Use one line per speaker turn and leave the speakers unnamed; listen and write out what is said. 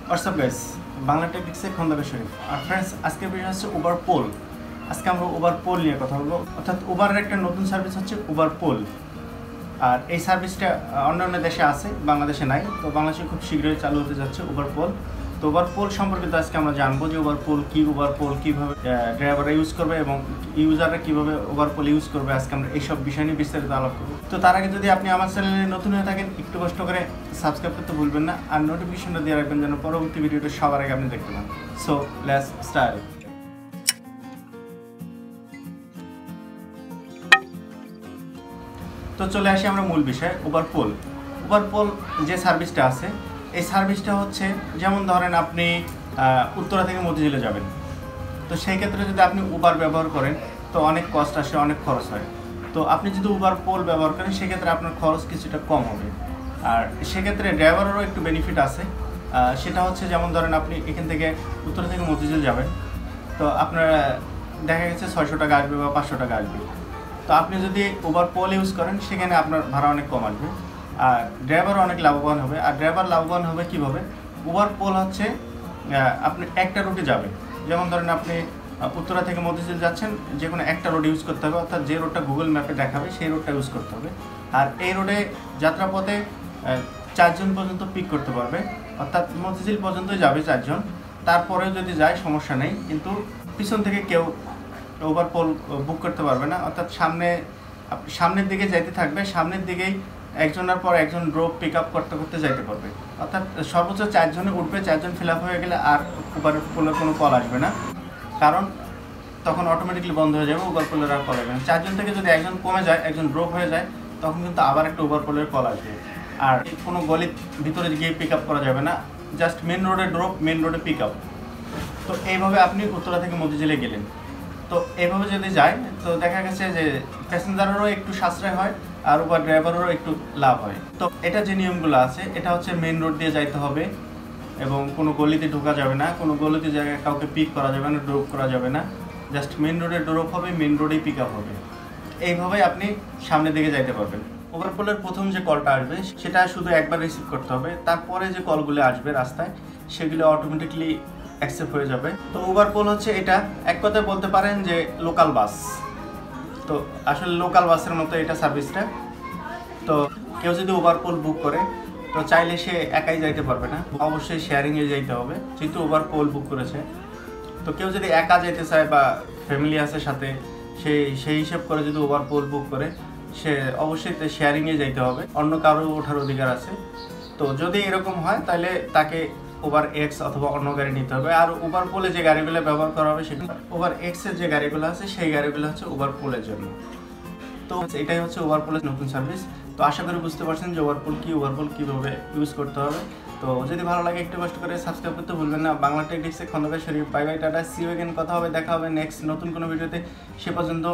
WhatsApp guys, Bangla টেকনিক্সে খন্দকার শরীফ। আর friends, আজকের বিষয় হচ্ছে UberPOOL। আজকে আমরা UberPOOL নিয়ে কথা বলবো। অর্থাৎ উবারের একটা নতুন সার্ভিস হচ্ছে UberPOOL। আর এই সার্ভিসটা অন্যান্য দেশে আছে, বাংলাদেশে নাই। তো বাংলাদেশে খুব শীঘ্রই চালু হতে যাচ্ছে UberPOOL। তো UberPOOL সম্পর্কিত আজকে আমরা জানবো যে UberPOOL কীভাবে ড্রাইভাররা ইউজ করবে এবং ইউজাররা কীভাবে UberPOOL ইউজ করবে। আজকে আমরা এইসব বিষয় নিয়ে বিস্তারিত আলাপ করবো। তো তার আগে যদি আপনি আমার চ্যানেলে নতুন হয়ে থাকেন, একটু কষ্ট করে সাবস্ক্রাইব করতে ভুলবেন না, আর নোটিফিকেশনটা দিয়ে রাখবেন যেন পরবর্তী ভিডিওটা সবার আগে আপনি দেখতে পান। So let's start. তো চলে আসি আমরা মূল বিষয়, UberPOOL যে সার্ভিসটা আছে, এই সার্ভিসটা হচ্ছে যেমন ধরেন আপনি উত্তরা থেকে মতিঝিলে যাবেন। তো সেই ক্ষেত্রে যদি আপনি উবার ব্যবহার করেন তো অনেক কস্ট আসে, অনেক খরচ হয়। তো আপনি যদি UberPOOL ব্যবহার করেন সেক্ষেত্রে আপনার খরচ কিছুটা কম হবে। আর সেক্ষেত্রে ড্রাইভারেরও একটু বেনিফিট আছে। সেটা হচ্ছে যেমন ধরেন আপনি এখান থেকে উত্তরা থেকে মতিঝিল যাবেন, তো আপনার দেখা গেছে 600 টাকা আসবে বা 500 টাকা আসবে। তো আপনি যদি UberPOOL ইউজ করেন সেখানে আপনার ভাড়া অনেক কম আসবে, আর ড্রাইভার অনেক লাভবান হবে। আর ড্রাইভার লাভবান হবে কীভাবে? UberPOOL হচ্ছে আপনি একটা রুটে যাবেন। যেমন ধরেন আপনি উত্তরা থেকে মতিঝিল যাচ্ছেন, যে কোনো একটা রোড ইউজ করতে হবে, অর্থাৎ যে রোডটা গুগল ম্যাপে দেখাবে সেই রোডটা ইউজ করতে হবে। আর এই রোডে যাত্রাপথে 4 জন পর্যন্ত পিক করতে পারবে, অর্থাৎ মতিঝিল পর্যন্তই যাবে 4 জন। তারপরেও যদি যায় সমস্যা নেই, কিন্তু পিছন থেকে কেউ UberPOOL বুক করতে পারবে না। অর্থাৎ সামনের দিকে যাইতে থাকবে, সামনের দিকেই একজনের পর একজন ড্রপ পিক আপ করতে যাইতে পারবে। অর্থাৎ সর্বোচ্চ 4 জনে উঠবে, 4 জন ফিল আপ হয়ে গেলে আর UberPOOL-এর কোনো কল আসবে না, কারণ তখন অটোমেটিকলি বন্ধ হয়ে যাবে, UberPOOL-এর আর কল আসবে না। 4 জন থেকে যদি একজন কমে যায়, একজন ড্রপ হয়ে যায়, তখন কিন্তু আবার একটা UberPOOL-এর কল আসবে। আর কোনো গলির ভিতরে গিয়ে পিক আপ করা যাবে না, জাস্ট মেন রোডে ড্রপ, মেন রোডে পিক আপ। তো এইভাবে আপনি উত্তরা থেকে মতিঝিলে গেলেন। তো এইভাবে যদি যায় তো দেখা গেছে যে প্যাসেঞ্জারেরও একটু সাশ্রয় হয়, আর উবার ড্রাইভারেরও একটু লাভ হয়। তো এটা যে নিয়মগুলো আছে, এটা হচ্ছে মেন রোড দিয়ে যাইতে হবে এবং কোনো গলিতে ঢোকা যাবে না, কোনো গলিতে জায়গায় কাউকে পিক করা যাবে না, ড্রপ করা যাবে না। জাস্ট মেন রোডে ড্রপ হবে, মেন রোডেই পিক আপ হবে। এইভাবেই আপনি সামনের দিকে যাইতে পারবেন। UberPOOL-এর প্রথম যে কলটা আসবে সেটা শুধু একবার রিসিভ করতে হবে, তারপরে যে কলগুলো আসবে রাস্তায় সেগুলো অটোমেটিকলি অ্যাকসেপ্ট হয়ে যাবে। তো UberPOOL হচ্ছে এটা এক কথায় বলতে পারেন যে লোকাল বাস। তো আসলে লোকাল বাসের মতো এটা সার্ভিসটা। তো কেউ যদি UberPOOL বুক করে তো চাইলে সে একাই যাইতে পারবে না, অবশ্যই শেয়ারিংয়ে যাইতে হবে, যেহেতু UberPOOL বুক করেছে। তো কেউ যদি একা যেতে চায় বা ফ্যামিলি আছে সাথে, সেই হিসেব করে যদি UberPOOL বুক করে, সে অবশ্যই শেয়ারিংয়ে যাইতে হবে, অন্য কারো ওঠার অধিকার আছে। তো যদি এরকম হয় তাহলে তাকে UberX অথবা অন্য গাড়ি নিতে হবে। আর UberPOOL-এ যে গাড়িগুলো ব্যবহার করা হবে সেগুলো UberX-এর যে গাড়িগুলো আছে সেই গাড়িগুলো হচ্ছে UberPOOL-এর জন্য। তো এটাই হচ্ছে UberPOOL-এর নতুন সার্ভিস। তো আশা করি বুঝতে পারছেন যে UberPOOL কীভাবে ইউজ করতে হবে। তো যদি ভালো লাগে একটু কষ্ট করে সাবস্ক্রাইব করতে ভুলবেন না। বাংলা টেকনিক্সে Khandakar Sharif. Bye bye, tata, see you again. কথা হবে, দেখা হবে নেক্সট নতুন কোনো ভিডিওতে। সে পর্যন্ত